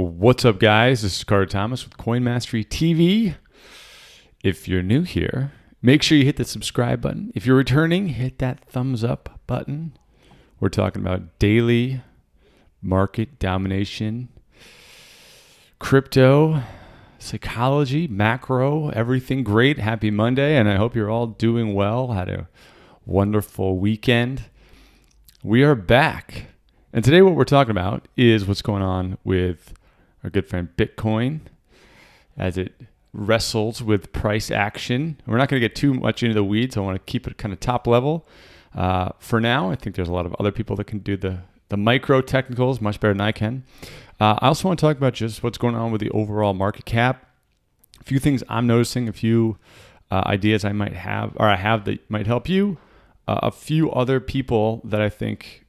What's up, guys? This is Carter Thomas with Coin Mastery TV. If you're new here, make sure you hit the subscribe button. If you're returning, hit that thumbs up button. We're talking about daily market domination, crypto, psychology, macro, everything great. Happy Monday, and I hope you're all doing well. Had a wonderful weekend. We are back. And today what we're talking about is what's going on with our good friend Bitcoin as it wrestles with price action. We're not going to get too much into the weeds. I want to keep it kind of top level. For now, I think there's a lot of other people that can do the micro technicals much better than I can. I also want to talk about just what's going on with the overall market cap. A few things I'm noticing, a few ideas I might have, or I have that might help you. A few other people that I think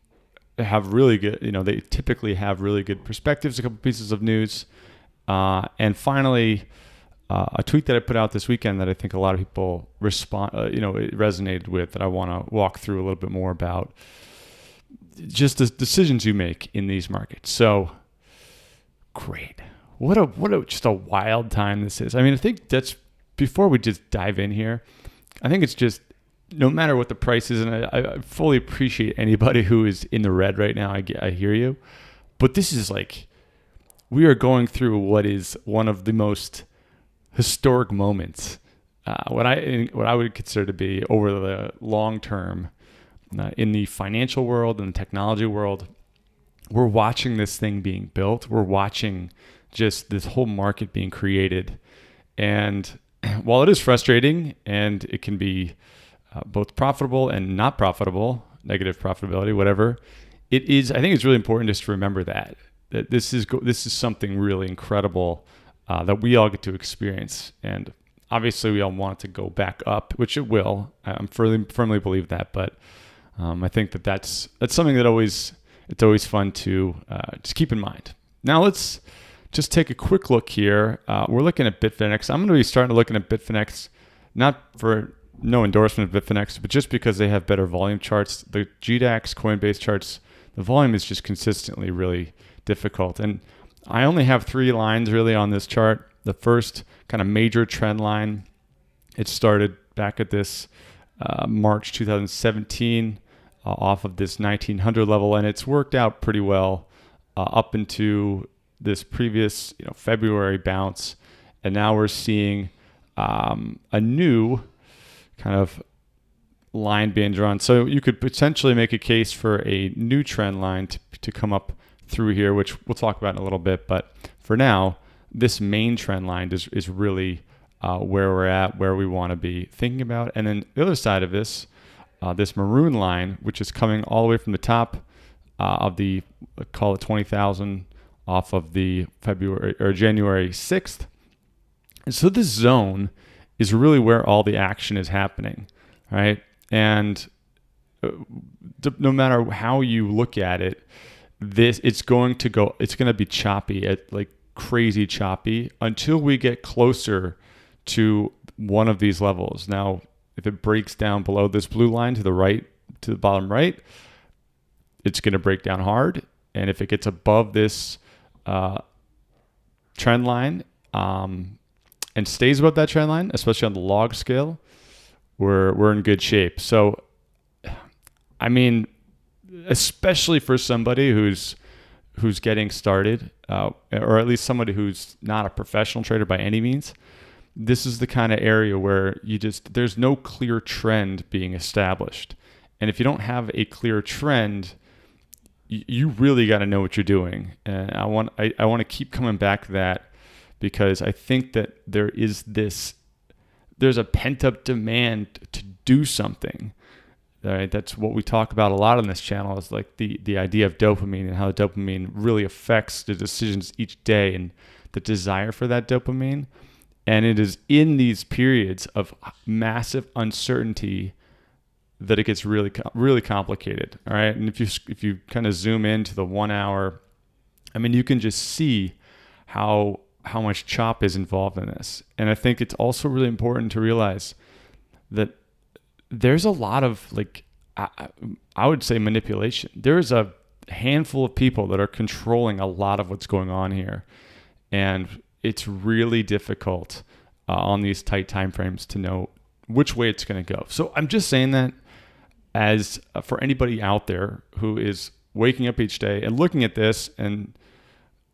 have really good, they typically have really good perspectives, a couple pieces of news. And finally, a tweet that I put out this weekend that I think a lot of people it resonated with, that I want to walk through a little bit more about just the decisions you make in these markets. So great. What a just a wild time this is. I mean, I think that's, before we just dive in here, I think it's just, no matter what the price is, and I fully appreciate anybody who is in the red right now. I hear you. But this is like, we are going through what is one of the most historic moments, what I would consider to be over the long term in the financial world and the technology world. We're watching this thing being built. We're watching just this whole market being created. And while it is frustrating and it can be both profitable and not profitable, negative profitability, whatever it is, I think it's really important just to remember that this is something really incredible that we all get to experience. And obviously we all want it to go back up, which it will. I'm firmly believe that. But I think that's something that it's always fun to just keep in mind. Now let's just take a quick look here. We're looking at Bitfinex. I'm going to be starting to looking at Bitfinex, not for no endorsement of Bitfinex, but just because they have better volume charts. The GDAX, Coinbase charts, the volume is just consistently really difficult. And I only have 3 lines really on this chart. The first kind of major trend line, it started back at this March 2017 off of this 1900 level, and it's worked out pretty well up into this previous February bounce. And now we're seeing a new kind of line being drawn. So you could potentially make a case for a new trend line to come up through here, which we'll talk about in a little bit. But for now, this main trend line is really where we're at, where we want to be thinking about. And then the other side of this, this maroon line, which is coming all the way from the top of the, call it 20,000 off of the February or January 6th. And so this zone is really where all the action is happening, right? And no matter how you look at it, it's going to be choppy, like crazy choppy, until we get closer to one of these levels. Now, if it breaks down below this blue line to the right, to the bottom right, it's going to break down hard. And if it gets above this trend line, and stays above that trend line, especially on the log scale, we're in good shape. So, I mean, especially for somebody who's getting started, or at least somebody who's not a professional trader by any means, this is the kind of area where there's no clear trend being established. And if you don't have a clear trend, you really got to know what you're doing. And I want to keep coming back to that, because I think that there's a pent-up demand to do something. Right? That's what we talk about a lot on this channel, is like the idea of dopamine and how dopamine really affects the decisions each day and the desire for that dopamine. And it is in these periods of massive uncertainty that it gets really, really complicated. All right. And if you kind of zoom into the 1 hour, I mean, you can just see how much chop is involved in this. And I think it's also really important to realize that there's a lot of, like, I would say, manipulation. There's a handful of people that are controlling a lot of what's going on here. And it's really difficult on these tight time frames to know which way it's going to go. So I'm just saying that as for anybody out there who is waking up each day and looking at this and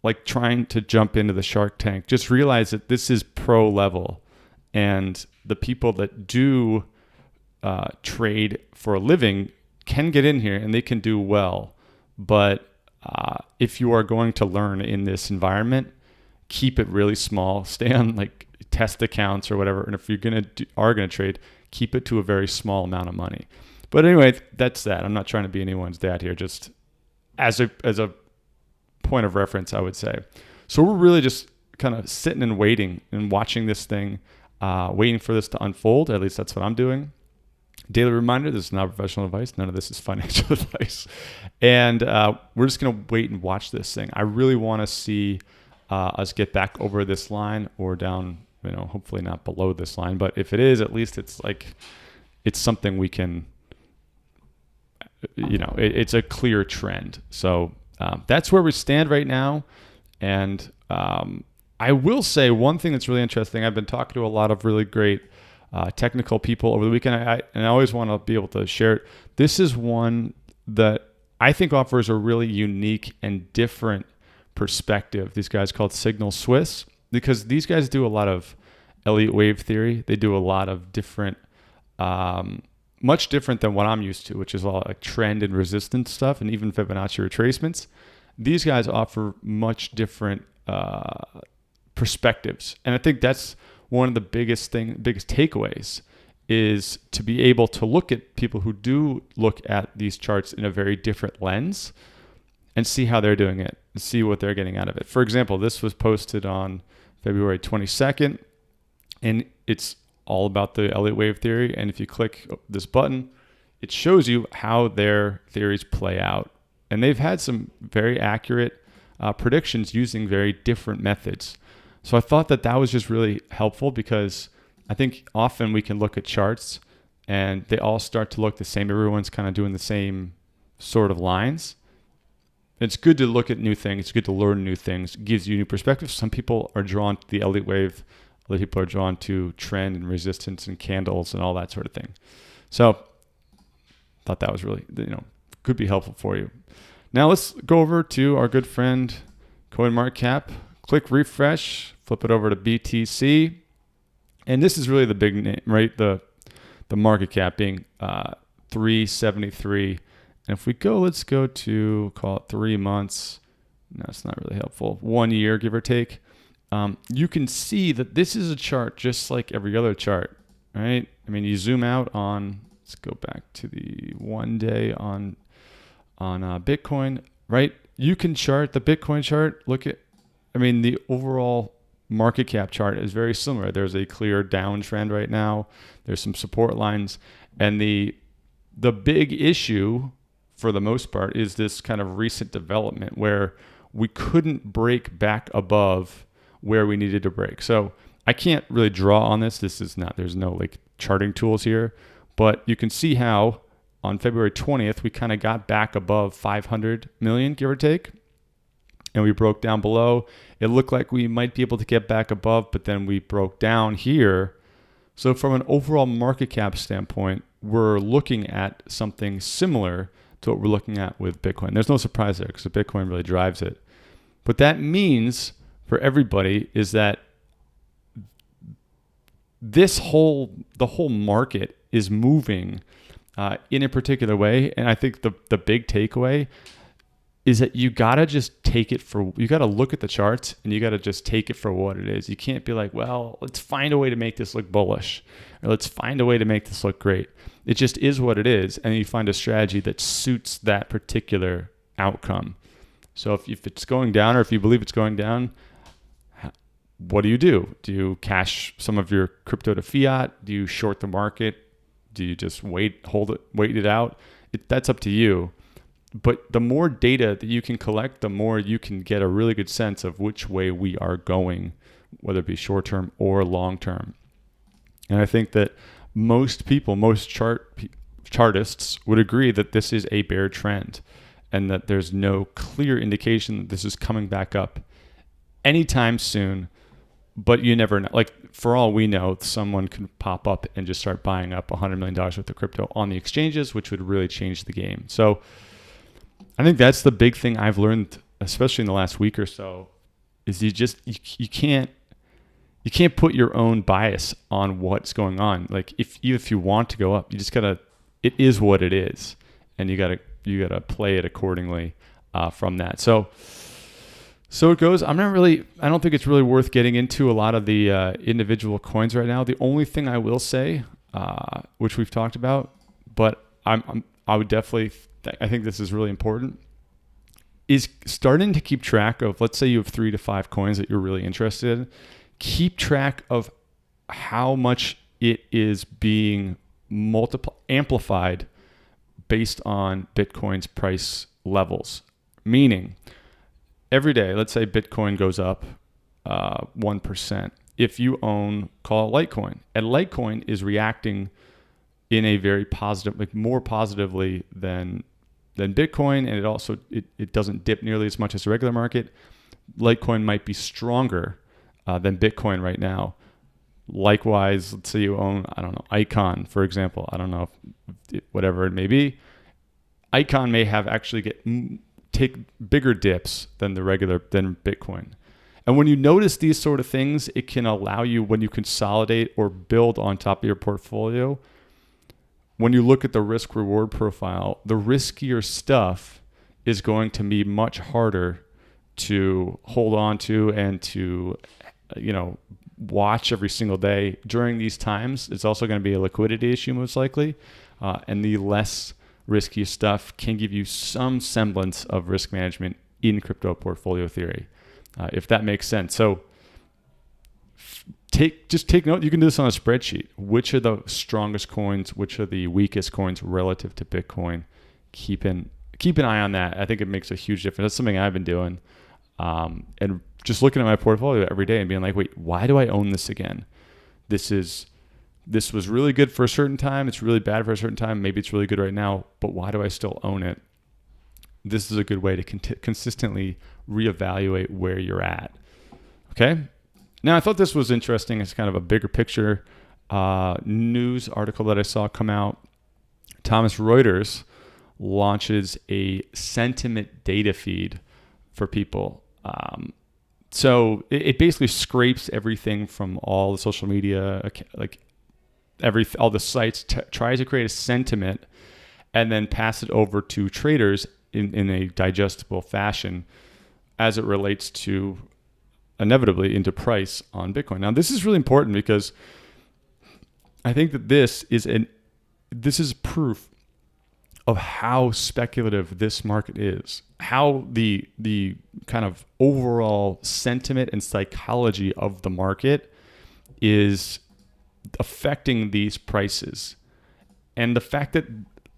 like trying to jump into the Shark Tank, just realize that this is pro level, and the people that do trade for a living can get in here and they can do well. But if you are going to learn in this environment, keep it really small. Stay on like test accounts or whatever. And if you're are gonna trade, keep it to a very small amount of money. But anyway, that's that. I'm not trying to be anyone's dad here. Just as a point of reference, I would say. So we're really just kind of sitting and waiting and watching this thing, waiting for this to unfold. At least that's what I'm doing. Daily reminder, this is not professional advice. None of this is financial advice. And we're just going to wait and watch this thing. I really want to see us get back over this line or down, hopefully not below this line. But if it is, at least it's something we can, it's a clear trend. So that's where we stand right now. And I will say one thing that's really interesting. I've been talking to a lot of really great technical people over the weekend. And I always want to be able to share it. This is one that I think offers a really unique and different perspective. These guys called Signal Swiss, because these guys do a lot of Elliott wave theory. They do a lot of different, much different than what I'm used to, which is a lot like trend and resistance stuff, and even Fibonacci retracements. These guys offer much different perspectives. And I think that's one of the biggest takeaways, is to be able to look at people who do look at these charts in a very different lens and see how they're doing it and see what they're getting out of it. For example, this was posted on February 22nd, and it's all about the Elliott wave theory. And if you click this button, it shows you how their theories play out. And they've had some very accurate predictions using very different methods. So I thought that was just really helpful, because I think often we can look at charts and they all start to look the same. Everyone's kind of doing the same sort of lines. It's good to look at new things. It's good to learn new things. It gives you new perspectives. Some people are drawn to the Elliott wave. Other people are drawn to trend and resistance and candles and all that sort of thing. So I thought that was really, could be helpful for you. Now let's go over to our good friend CoinMarketCap. Click refresh, flip it over to BTC. And this is really the big name, right? The market cap being 373. And if we go, let's go to, call it 3 months. No, it's not really helpful. 1 year, give or take. You can see that this is a chart just like every other chart, right? I mean, you zoom out on, let's go back to the 1 day on Bitcoin, right? You can chart the Bitcoin chart. The overall market cap chart is very similar. There's a clear downtrend right now. There's some support lines. And the big issue, for the most part, is this kind of recent development where we couldn't break back above where we needed to break. So I can't really draw on this. There's no charting tools here, but you can see how on February 20th, we kind of got back above 500 million, give or take. And we broke down below. It looked like we might be able to get back above, but then we broke down here. So from an overall market cap standpoint, we're looking at something similar to what we're looking at with Bitcoin. There's no surprise there, because Bitcoin really drives it. But that means for everybody is that the whole market is moving in a particular way. And I think the big takeaway is that you gotta look at the charts and you gotta just take it for what it is. You can't be like, well, let's find a way to make this look bullish, or let's find a way to make this look great. It just is what it is, and you find a strategy that suits that particular outcome. So if it's going down, or if you believe it's going down, what do? Do you cash some of your crypto to fiat? Do you short the market? Do you just wait it out? That's up to you. But the more data that you can collect, the more you can get a really good sense of which way we are going, whether it be short-term or long-term. And I think that most people, most chartists would agree that this is a bear trend. and that there's no clear indication that this is coming back up anytime soon. But you never know. Like, for all we know, someone could pop up and just start buying up $100 million worth of crypto on the exchanges, which would really change the game. So I think that's the big thing I've learned, especially in the last week or so, is you can't put your own bias on what's going on. Like, if you want to go up, you just gotta. It is what it is, and you gotta play it accordingly from that. So it goes. I don't think it's really worth getting into a lot of the individual coins right now. The only thing I will say, which we've talked about, but I would definitely, I think this is really important, is starting to keep track of, let's say you have 3 to 5 coins that you're really interested in. Keep track of how much it is being amplified based on Bitcoin's price levels. Meaning, every day, let's say Bitcoin goes up 1%. If you own, call it Litecoin, and Litecoin is reacting in a very positive, like more positively than Bitcoin, and it also it doesn't dip nearly as much as the regular market. Litecoin might be stronger than Bitcoin right now. Likewise, let's say you own, I don't know, Icon, for example. I don't know if whatever it may be. Icon may have actually take bigger dips than than Bitcoin. And when you notice these sort of things, it can allow you, when you consolidate or build on top of your portfolio, when you look at the risk reward profile, the riskier stuff is going to be much harder to hold on to and to, watch every single day during these times. It's also going to be a liquidity issue, most likely. And the less risky stuff can give you some semblance of risk management in crypto portfolio theory, if that makes sense. So take note. You can do this on a spreadsheet. Which are the strongest coins? Which are the weakest coins relative to Bitcoin? Keep an eye on that. I think it makes a huge difference. That's something I've been doing, and just looking at my portfolio every day and being like, wait, why do I own this again? This was really good for a certain time. It's really bad for a certain time. Maybe it's really good right now, but why do I still own it? This is a good way to consistently reevaluate where you're at. Okay. Now, I thought this was interesting. It's kind of a bigger picture news article that I saw come out. Thomson Reuters launches a sentiment data feed for people. So it basically scrapes everything from all the social media, like all the sites, tries to create a sentiment and then pass it over to traders in a digestible fashion as it relates to, inevitably, into price on Bitcoin. Now, this is really important because I think that this is proof of how speculative this market is, how the kind of overall sentiment and psychology of the market is affecting these prices. And the fact that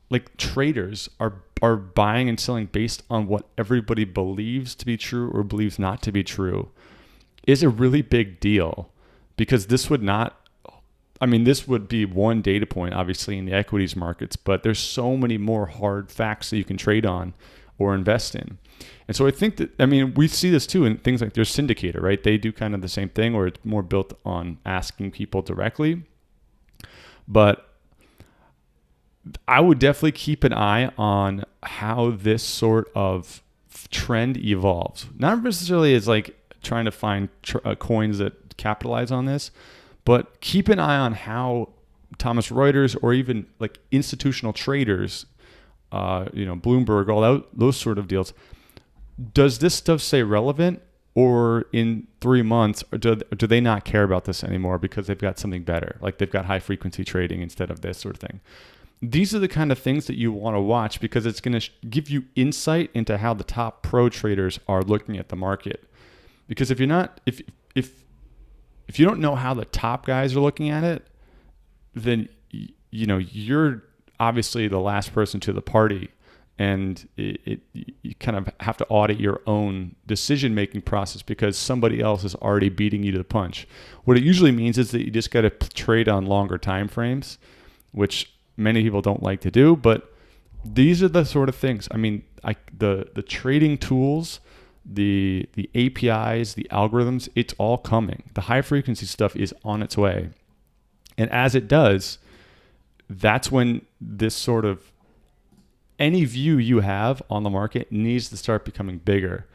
like traders are buying and selling based on what everybody believes to be true or believes not to be true is a really big deal, because this would be one data point, obviously, in the equities markets, but there's so many more hard facts that you can trade on or invest in. And so I think that, we see this too in things like there's Syndicator, right? They do kind of the same thing, or it's more built on asking people directly. But I would definitely keep an eye on how this sort of trend evolves. Not necessarily as like trying to find coins that capitalize on this, but keep an eye on how Thomson Reuters or even like institutional traders, Bloomberg, all those sort of deals. Does this stuff stay relevant, or in 3 months, or do they not care about this anymore because they've got something better? Like they've got high frequency trading instead of this sort of thing. These are the kind of things that you want to watch, because it's going to give you insight into how the top pro traders are looking at the market. Because if you don't know how the top guys are looking at it, then you're obviously the last person to the party, and you kind of have to audit your own decision-making process because somebody else is already beating you to the punch. What it usually means is that you just got to trade on longer time frames, which many people don't like to do, but these are the sort of things. I mean, the trading tools, the APIs, the algorithms, it's all coming. The high frequency stuff is on its way. And as it does, that's when this sort of any view you have on the market needs to start becoming bigger.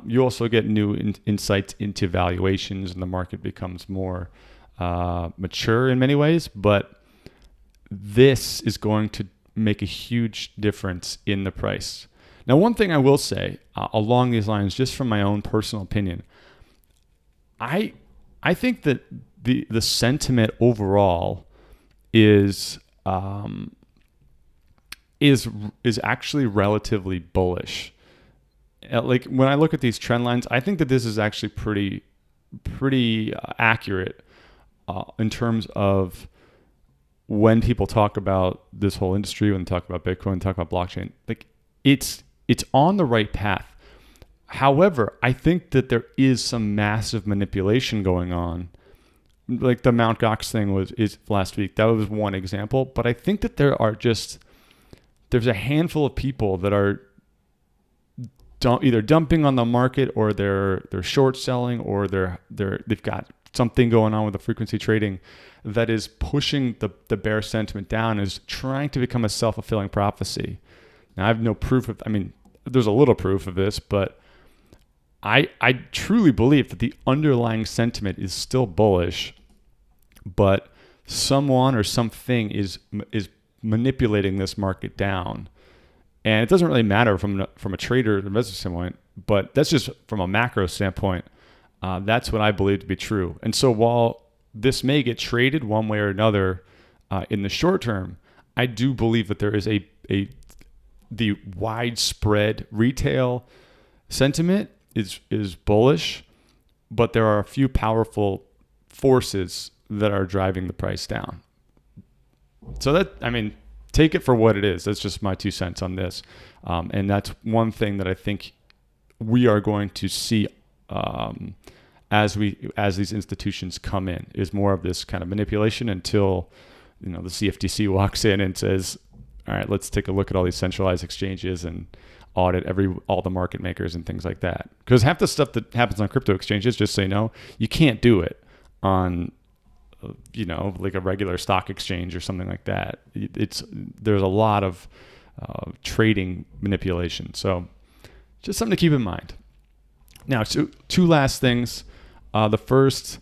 You also get new insights into valuations, and the market becomes more mature in many ways. But this is going to make a huge difference in the price. Now, one thing I will say along these lines, just from my own personal opinion, I think that the sentiment overall is actually relatively bullish. Like when I look at these trend lines, I think that this is actually pretty accurate in terms of when people talk about this whole industry, when they talk about Bitcoin, talk about blockchain. Like it's on the right path. However, I think that there is some massive manipulation going on. Like the Mt. Gox thing is last week. That was one example. But I think that there's a handful of people that are either dumping on the market, or they're short selling, or they've got something going on with the frequency trading that is pushing the bear sentiment down, is trying to become a self-fulfilling prophecy. Now, I have no proof of, I mean, there's a little proof of this, but I truly believe that the underlying sentiment is still bullish, but someone or something is manipulating this market down. And it doesn't really matter from a trader or investor standpoint, but that's just from a macro standpoint. That's what I believe to be true. And so while this may get traded one way or another in the short term, I do believe that there is the widespread retail sentiment is bullish, but there are a few powerful forces that are driving the price down. So that, I mean, take it for what it is. That's just my 2 cents on this. And that's one thing that I think we are going to see as these institutions come in, is more of this kind of manipulation until, the CFTC walks in and says, all right, let's take a look at all these centralized exchanges and audit all the market makers and things like that. Because half the stuff that happens on crypto exchanges, just so you know, you can't do it on like a regular stock exchange or something like that. There's a lot of trading manipulation. So just something to keep in mind. Now, two last things. The first,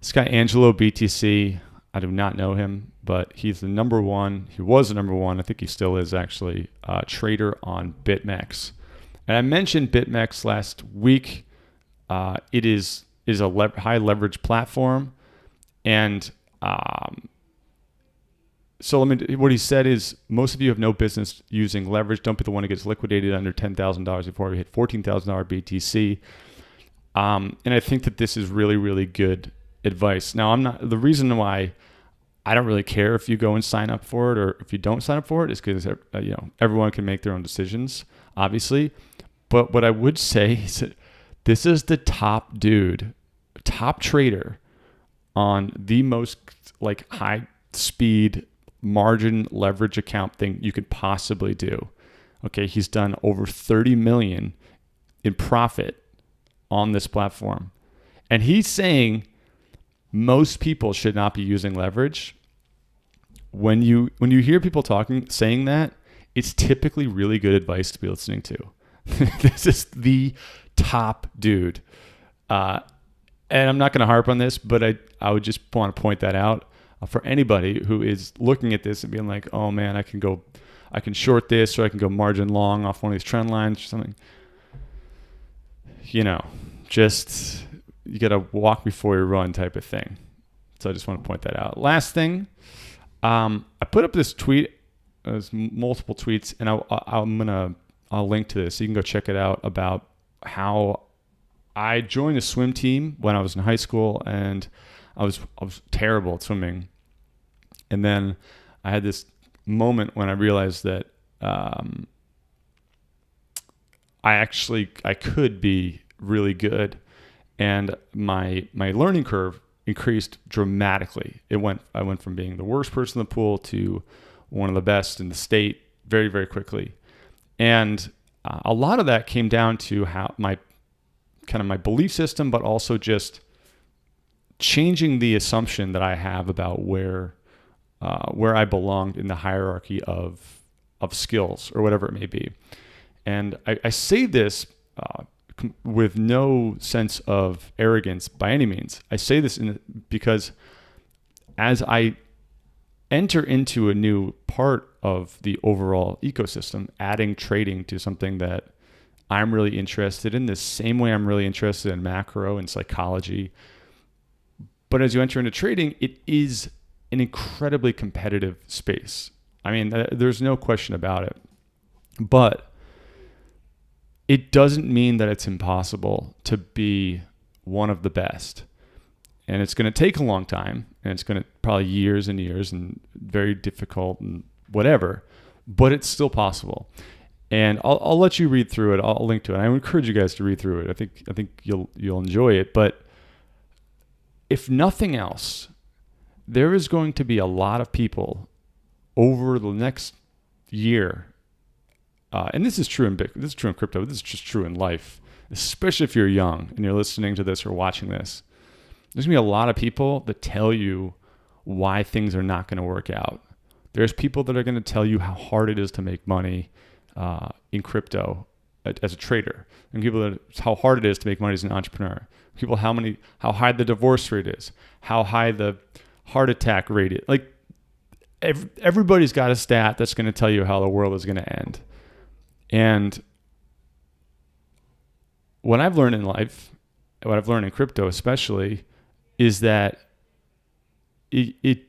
this guy Angelo BTC, I do not know him, but he's the number one. He was the number one. I think he still is actually trader on BitMEX. And I mentioned BitMEX last week. It is a high leverage platform. And so what he said is, most of you have no business using leverage. Don't be the one who gets liquidated under $10,000 before we hit $14,000 BTC. And I think that this is really, really good advice. Now, the reason why I don't really care if you go and sign up for it or if you don't sign up for it is because everyone can make their own decisions, obviously. But what I would say is that this is the top trader on the most high speed margin leverage account thing you could possibly do. Okay, he's done over 30 million in profit on this platform. And he's saying most people should not be using leverage. When you hear people saying that, it's typically really good advice to be listening to. This is the top dude. And I'm not going to harp on this, but I would just want to point that out for anybody who is looking at this and being like, oh man, I can short this, or I can go margin long off one of these trend lines or something. Just you got to walk before you run type of thing. So I just want to point that out. Last thing, I put up this tweet. There's multiple tweets, and I'll link to this so you can go check it out, about how I joined a swim team when I was in high school, and I was terrible at swimming. And then I had this moment when I realized that I could be really good, and my learning curve increased dramatically. I went from being the worst person in the pool to one of the best in the state very, very quickly. And a lot of that came down to how my belief system, but also just changing the assumption that I have about where I belonged in the hierarchy of skills or whatever it may be. And I say this with no sense of arrogance by any means. I say this because as I enter into a new part of the overall ecosystem, adding trading to something that I'm really interested in, the same way I'm really interested in macro and psychology. But as you enter into trading, it is an incredibly competitive space. I mean, there's no question about it. But it doesn't mean that it's impossible to be one of the best. And it's going to take a long time, and it's going to probably years and years and very difficult and whatever, but it's still possible. And I'll let you read through it. I'll link to it. I encourage you guys to read through it. I think you'll enjoy it. But if nothing else, there is going to be a lot of people over the next year, and this is true in Bitcoin, this is true in crypto, this is just true in life, especially if you're young and you're listening to this or watching this. There's going to be a lot of people that tell you why things are not going to work out. There's people that are going to tell you how hard it is to make money in crypto as a trader, and people that how hard it is to make money as an entrepreneur. People how high the divorce rate is, how high the heart attack rate is. Like everybody's got a stat that's going to tell you how the world is going to end. And what I've learned in life, what I've learned in crypto especially, is that it's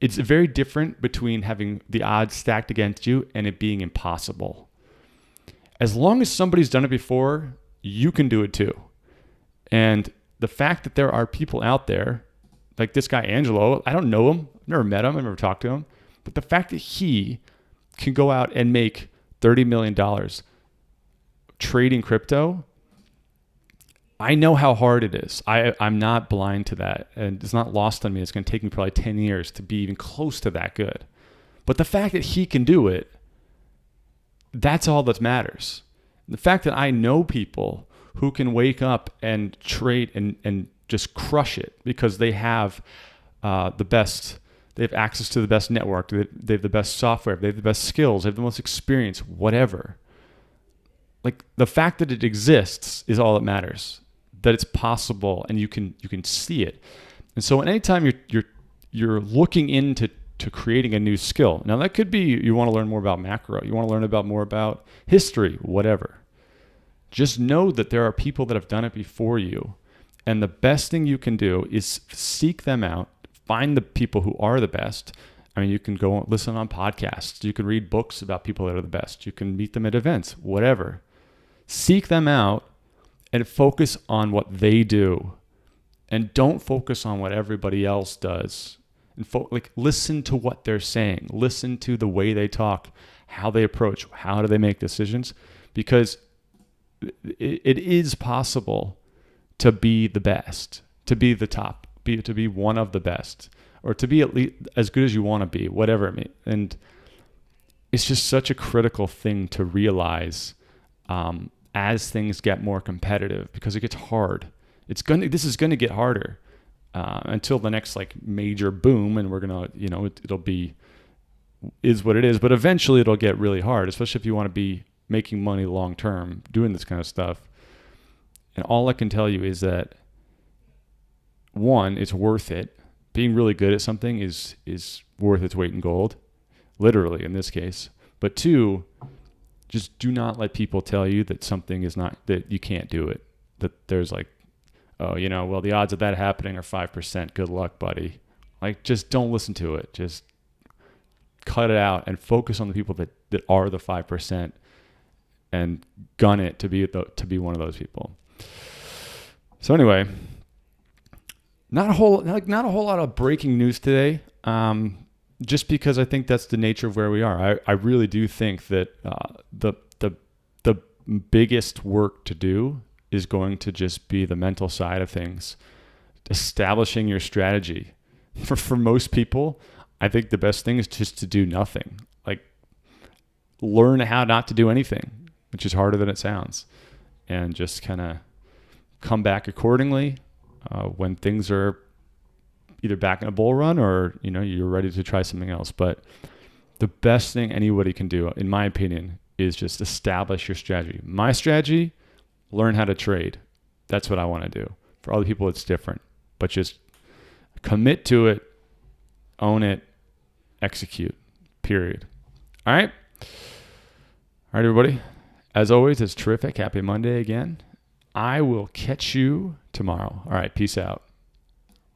very different between having the odds stacked against you and it being impossible. As long as somebody's done it before, you can do it too. And the fact that there are people out there, like this guy Angelo, I don't know him, I've never met him, I've never talked to him, but the fact that he can go out and make $30 million trading crypto, I know how hard it is. I'm not blind to that. And it's not lost on me. It's going to take me probably 10 years to be even close to that good. But the fact that he can do it, that's all that matters. The fact that I know people who can wake up and trade and just crush it because they have the best, they have access to the best network, they have the best software, they have the best skills, they have the most experience, whatever. Like the fact that it exists is all that matters. That it's possible and you can see it. And so anytime you're looking into creating a new skill, now that could be you want to learn more about macro, you want to learn more about history, whatever. Just know that there are people that have done it before you, and the best thing you can do is seek them out, find the people who are the best. I mean, you can go listen on podcasts, you can read books about people that are the best, you can meet them at events, whatever. Seek them out and focus on what they do, and don't focus on what everybody else does. And listen to what they're saying, listen to the way they talk, how they approach, how do they make decisions, because it is possible to be the best, to be the top, to be one of the best, or to be at least as good as you want to be, whatever it means. And it's just such a critical thing to realize as things get more competitive, because it gets hard. This is gonna get harder until the next major boom, and we're gonna, it'll be is what it is. But eventually, it'll get really hard, especially if you want to be making money long term doing this kind of stuff. And all I can tell you is that one, it's worth it. Being really good at something is worth its weight in gold, literally in this case. But two, just do not let people tell you that something is not, that you can't do it. That there's the odds of that happening are 5%. Good luck, buddy. Just don't listen to it. Just cut it out and focus on the people that are the 5% and gun it to be one of those people. So anyway, not a whole lot of breaking news today. Just because I think that's the nature of where we are. I really do think that the biggest work to do is going to just be the mental side of things, establishing your strategy. For most people, I think the best thing is just to do nothing. learn how not to do anything, which is harder than it sounds, and just kind of come back accordingly when things are either back in a bull run or you're ready to try something else. But the best thing anybody can do, in my opinion, is just establish your strategy. My strategy, learn how to trade. That's what I want to do. For other people, it's different. But just commit to it, own it, execute, period. All right? All right, everybody. As always, it's terrific. Happy Monday again. I will catch you tomorrow. All right, peace out.